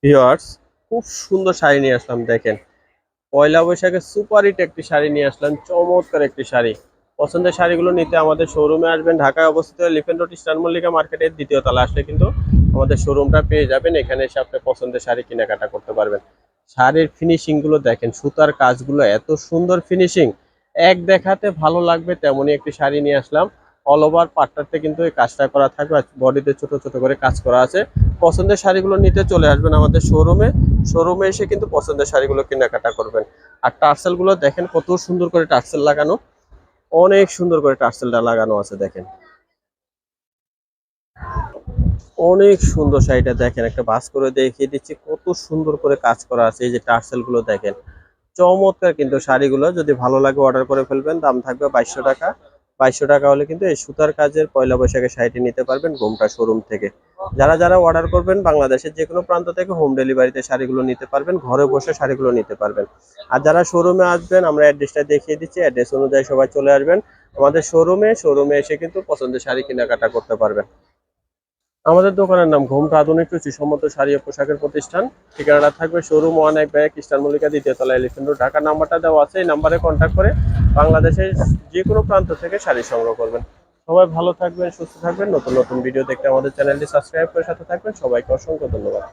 Viewers, খুব সুন্দর শাড়ি নিয়ে আসলাম দেখেন। পয়লা বৈশাখে সুপার হিট একটি শাড়ি নিয়ে আসলাম, চমৎকার একটি শাড়ি। পছন্দের শাড়িগুলো নিতে আমাদের শোরুমে আসবেন। ঢাকায় অবস্থিত লিফেন রোড স্টার মল্লিকা মার্কেটের দ্বিতীয় তলা আসলে কিন্তু আমাদের শোরুমটা পেয়ে যাবেন। এখানে এসে আপনি পছন্দের শাড়ি কেনাকাটা করতে পারবেন। শাড়ির ফিনিশিং গুলো দেখেন, সুতার কাজগুলো এত সুন্দর ফিনিশিং, এক দেখাতে ভালো লাগবে তেমনই একটি শাড়ি নিয়ে আসলাম। অল ওভার পাটটাতে কিন্তু এই কাজটা করা থাকবে, আর বডিতে ছোট ছোট করে কাজ করা আছে। পছন্দের শাড়িগুলো নিতে চলে আসবেন আমাদের শোরুমে। শোরুমে এসে কিন্তু পছন্দের শাড়িগুলো কেনাকাটা করবেন। আর টার্সেল গুলো দেখেন কত সুন্দর করে টার্সেল লাগানো, অনেক সুন্দর করে টার্সেলটা লাগানো আছে দেখেন। অনেক সুন্দর শাড়িটা দেখেন, একটা বাস করে দেখিয়ে দিচ্ছি কত সুন্দর করে কাজ করা আছে। এই যে টার্সেল গুলো দেখেন, চমৎকার। কিন্তু শাড়িগুলো যদি ভালো লাগে অর্ডার করে ফেলবেন, দাম থাকবে 2200 টাকা। 2200 টাকা হলে কিন্তু এই সুতার কাজের পয়লা বৈশাখের শাড়িটি নিতে পারবেন ঘোমটা শোরুম থেকে। যারা যারা অর্ডার করবেন বাংলাদেশের যে কোনো প্রান্ত থেকে হোম ডেলিভারিতে শাড়িগুলো নিতে পারবেন, ঘরে বসে শাড়িগুলো নিতে পারবেন। আর যারা শোরুমে আসবেন, আমরা অ্যাড্রেসটা দেখিয়ে দিচ্ছি, অ্যাড্রেস অনুযায়ী সবাই চলে আসবেন আমাদের শোরুমে। শোরুমে এসে কিন্তু পছন্দের শাড়ি কেনাকাটা করতে পারবেন। আমাদের দোকানের নাম ঘোমটা আধুনিক রুচিসম্মত শাড়ি ও পোশাকের প্রতিষ্ঠান। ঠিকানাটা থাকবে শোরুম 1 খ্রিস্টান মল্লিকা দ্বিতীয় তলা, এলিফ্যান্ট রোড, ঢাকা। নাম্বারটা দেওয়া আছে, এই নাম্বারে কন্ট্যাক্ট করে বাংলাদেশের যে কোনো প্রান্ত থেকে শাড়ি সংগ্রহ করবেন। সবাই ভালো থাকবেন, সুস্থ থাকবেন। নতুন নতুন ভিডিও দেখতে আমাদের চ্যানেলটি সাবস্ক্রাইব করে সাথে থাকবেন। সবাইকে অসংখ্য ধন্যবাদ।